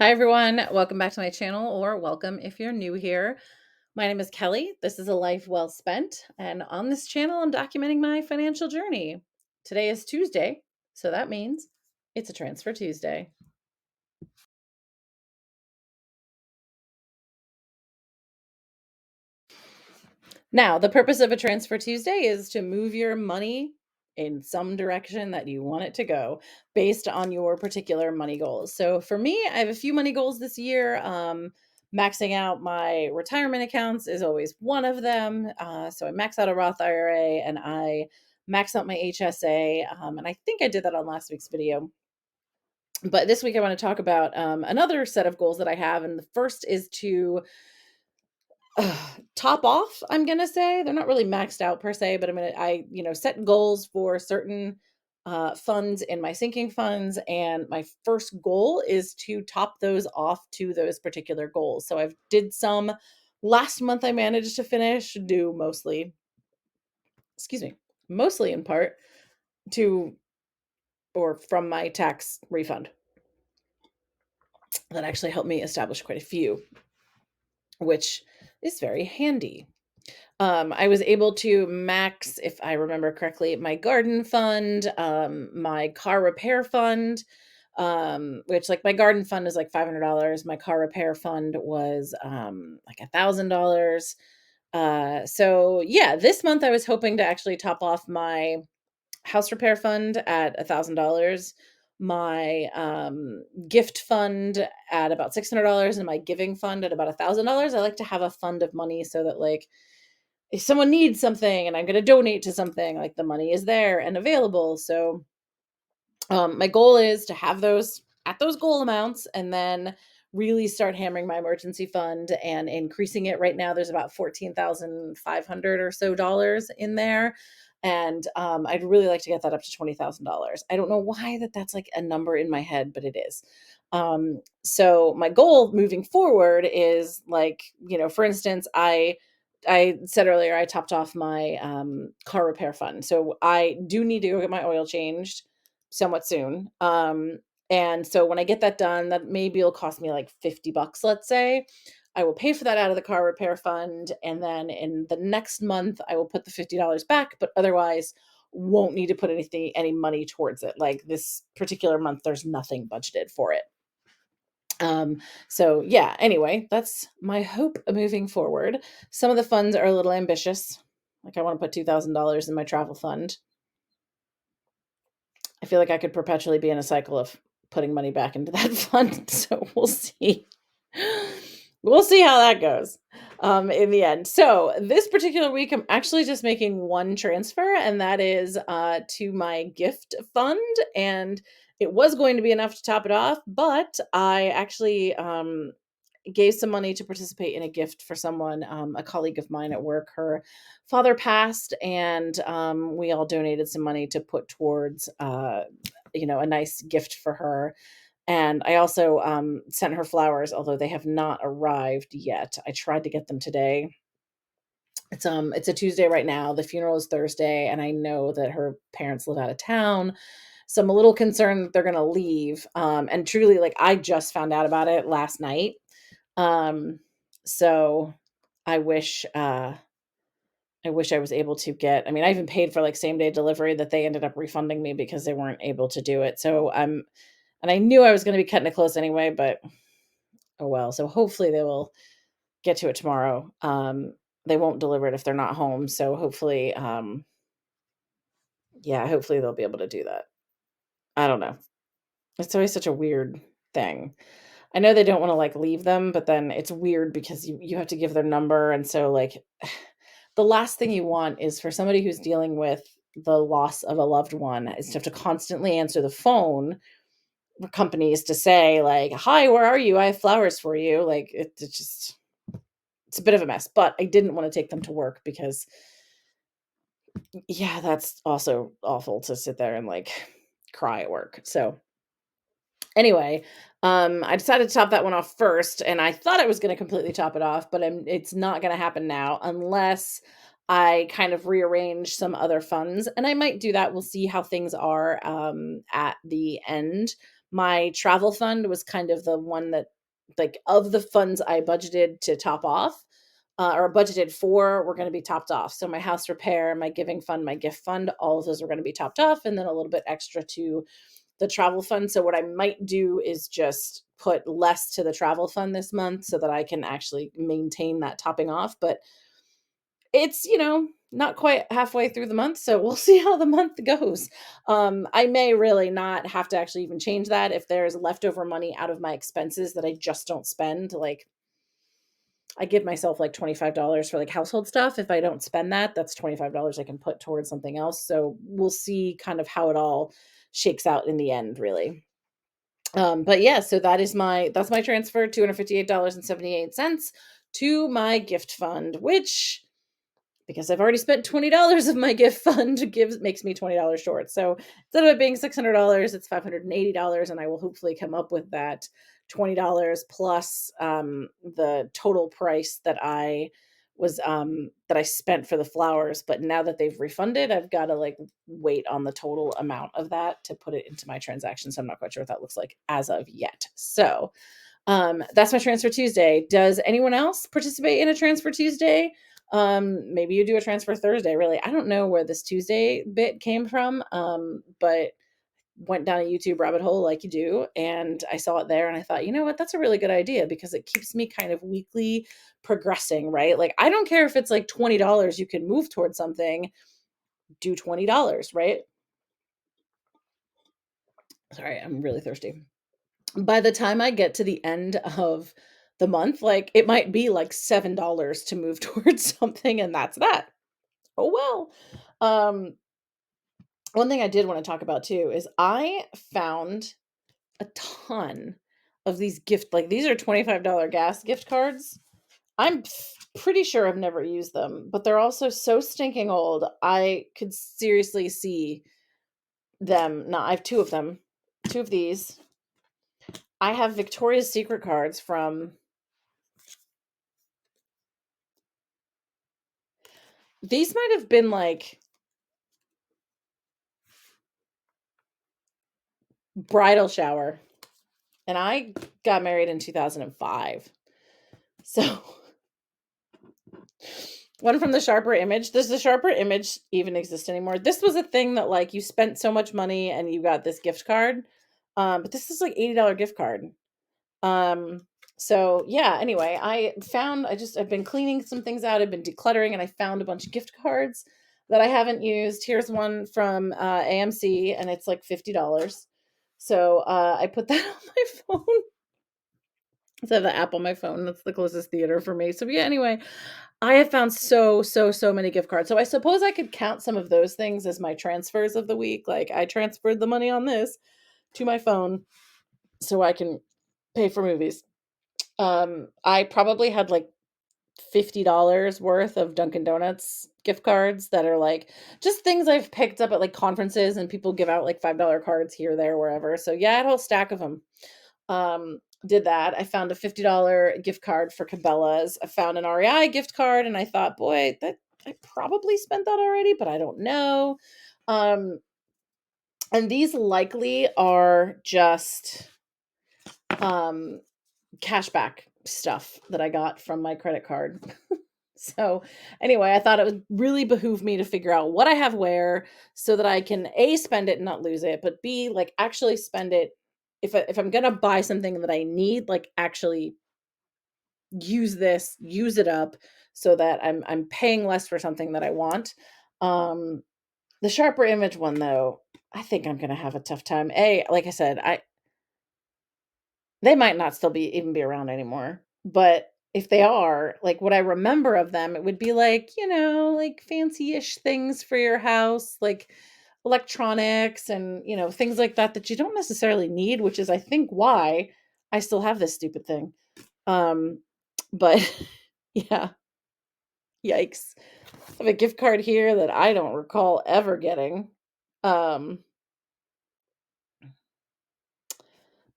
Hi, everyone. Welcome back to my channel, or welcome if you're new here. My name is Kelly. This is A Life Well Spent. And on this channel, I'm documenting my financial journey. Today is Tuesday, so that means it's a Transfer Tuesday. Now, the purpose of a Transfer Tuesday is to move your money in some direction that you want it to go based on your particular money goals. So for me, I have a few money goals this year. Maxing out my retirement accounts is always one of them. So I max out a Roth IRA and I max out my HSA. And I think I did that on last week's video. But this week I want to talk about another set of goals that I have. And the first is to top off, I'm gonna say. They're not really maxed out per se, but I set goals for certain funds in my sinking funds, and my first goal is to top those off to those particular goals. So I've did some last month. I managed to finish do mostly, excuse me, mostly in part to or from my tax refund. That actually helped me establish quite a few, which is very handy. I was able to max, if I remember correctly, my garden fund, my car repair fund, which like my garden fund is like $500. My car repair fund was like $1,000. So yeah, this month I was hoping to actually top off my house repair fund at $1,000, my gift fund at about $600, and my giving fund at about $1,000. I like to have a fund of money so that like if someone needs something and I'm going to donate to something, like the money is there and available. So my goal is to have those at those goal amounts and then really start hammering my emergency fund and increasing it. Right now, there's about 14,500 or so dollars in there. And I'd really like to get that up to $20,000. I don't know why that's like a number in my head, but it is. So my goal moving forward is like, for instance, I said earlier I topped off my car repair fund. So I do need to go get my oil changed somewhat soon. And so when I get that done, that maybe it'll cost me like $50, let's say. I will pay for that out of the car repair fund. And then in the next month, I will put the $50 back, but otherwise won't need to put any money towards it. Like this particular month, there's nothing budgeted for it. So yeah, anyway, that's my hope moving forward. Some of the funds are a little ambitious. Like I want to put $2,000 in my travel fund. I feel like I could perpetually be in a cycle of putting money back into that fund. So we'll see. We'll see how that goes in the end. So this particular week, I'm actually just making one transfer, and that is to my gift fund. And it was going to be enough to top it off, but I actually gave some money to participate in a gift for someone, a colleague of mine at work. Her father passed, and we all donated some money to put towards, a nice gift for her. And I also sent her flowers, although they have not arrived yet. I tried to get them today. It's a Tuesday right now. The funeral is Thursday, and I know that her parents live out of town. So I'm a little concerned that they're gonna leave. And truly, like I just found out about it last night. Um, so I wish I wish I was able to get, I mean, I even paid for like same day delivery that they ended up refunding me because they weren't able to do it. So and I knew I was going to be cutting it close anyway, but oh well. So hopefully they will get to it tomorrow. They won't deliver it if they're not home. So hopefully, yeah, hopefully they'll be able to do that. I don't know. It's always such a weird thing. I know they don't want to like leave them, but then it's weird because you have to give their number. And so like the last thing you want is for somebody who's dealing with the loss of a loved one is to have to constantly answer the phone for companies to say like, "Hi, where are you? I have flowers for you." Like it's just it's a bit of a mess. But I didn't want to take them to work because yeah, that's also awful to sit there and like cry at work. So anyway, I decided to top that one off first, and I thought I was going to completely top it off, but it's not going to happen now unless I kind of rearrange some other funds, and I might do that. We'll see how things are at the end. My travel fund was kind of the one that like of the funds I budgeted to top off, or budgeted for, were going to be topped off. So my house repair, my giving fund, my gift fund, all of those are going to be topped off, and then a little bit extra to the travel fund. So what I might do is just put less to the travel fund this month so that I can actually maintain that topping off. But it's, not quite halfway through the month, so we'll see how the month goes. I may really not have to actually even change that if there's leftover money out of my expenses that I just don't spend. Like, I give myself like $25 for like household stuff. If I don't spend that, that's $25 I can put towards something else. So we'll see kind of how it all shakes out in the end, really. But yeah, so that's my transfer, $258.78 to my gift fund, which, because I've already spent $20 of my gift fund, makes me $20 short. So instead of it being $600, it's $580, and I will hopefully come up with that $20 plus the total price that I spent for the flowers. But now that they've refunded, I've got to like wait on the total amount of that to put it into my transaction. So I'm not quite sure what that looks like as of yet. So that's my Transfer Tuesday. Does anyone else participate in a Transfer Tuesday? Maybe you do a Transfer Thursday. Really, I don't know where this Tuesday bit came from, but went down a YouTube rabbit hole like you do, and I saw it there, and I thought, you know what, that's a really good idea because it keeps me kind of weekly progressing, right? Like, I don't care if it's like $20 you can move towards something, do $20, right? Sorry, I'm really thirsty. By the time I get to the end of the month, like, it might be like $7 to move towards something, and that's that. Oh well. Um, One thing I did want to talk about too is I found a ton of these these are $25 gas gift cards. I'm pretty sure I've never used them, but they're also so stinking old. I could seriously see them. No, I have two of them. Two of these. I have Victoria's Secret cards from, these might have been like bridal shower, and I got married in 2005. So one from the Sharper Image. Does the Sharper Image even exist anymore? This was a thing that, like, you spent so much money and you got this gift card. But this is like $80 gift card. So yeah, anyway, I've been cleaning some things out. I've been decluttering, and I found a bunch of gift cards that I haven't used. Here's one from AMC, and it's like $50. So I put that on my phone. So the app on my phone, that's the closest theater for me. So yeah, anyway, I have found so many gift cards. So I suppose I could count some of those things as my transfers of the week. Like, I transferred the money on this to my phone so I can pay for movies. I probably had like $50 worth of Dunkin' Donuts gift cards that are like just things I've picked up at like conferences, and people give out like $5 cards here, there, wherever. So yeah, I had a whole stack of them. Did that. I found a $50 gift card for Cabela's. I found an REI gift card, and I thought, boy, that I probably spent that already, but I don't know. Um, and these likely are just cashback stuff that I got from my credit card. So anyway, I thought it would really behoove me to figure out what I have where so that I can A, spend it and not lose it, but B, like, actually spend it. If I'm gonna buy something that I need, like, actually use it up so that I'm paying less for something that I want. Um, the Sharper Image one though, I think I'm gonna have a tough time. Like I said, I they might not still be even be around anymore. But if they are, like, what I remember of them, it would be like, like fancy-ish things for your house, like electronics and, things like that that you don't necessarily need, which is I think why I still have this stupid thing. Um, but yeah, yikes. I have a gift card here that I don't recall ever getting. Um,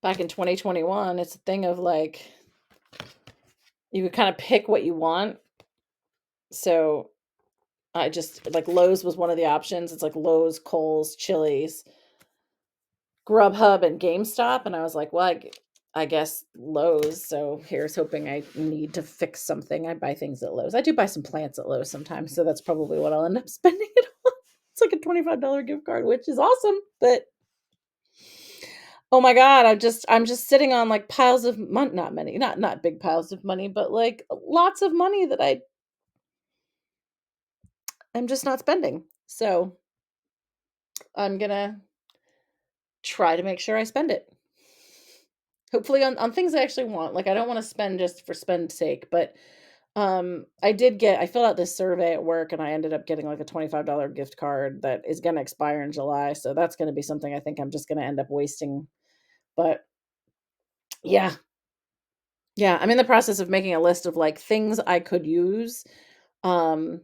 Back in 2021, it's a thing of like you could kind of pick what you want. So I just like Lowe's was one of the options. It's like Lowe's, Kohl's, Chili's, Grubhub, and GameStop. And I was like, well, I guess, Lowe's. So here's hoping I need to fix something. I buy things at Lowe's. I do buy some plants at Lowe's sometimes, so that's probably what I'll end up spending it on. It's like a $25 gift card, which is awesome, but oh my god, I'm just sitting on like piles of money, not many, not big piles of money, but like lots of money that I'm just not spending. So I'm gonna try to make sure I spend it. Hopefully on things I actually want. Like I don't want to spend just for spend sake, but I filled out this survey at work and I ended up getting like a $25 gift card that is going to expire in July. So that's going to be something I think I'm just going to end up wasting. But yeah, yeah, I'm in the process of making a list of like things I could use. Um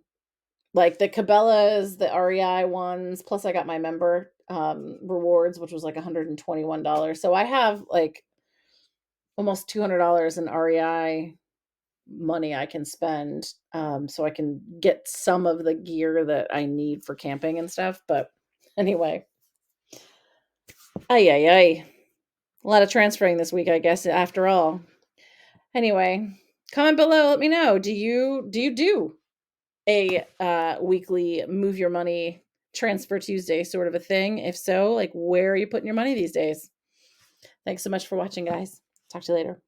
like the Cabela's, the REI ones, plus I got my member rewards, which was like $121. So I have like almost $200 in REI money I can spend, so I can get some of the gear that I need for camping and stuff. But anyway, ay ay ay, a lot of transferring this week, I guess. After all, anyway, comment below. Let me know. Do you do a weekly move your money transfer Tuesday sort of a thing? If so, like where are you putting your money these days? Thanks so much for watching, guys. Talk to you later.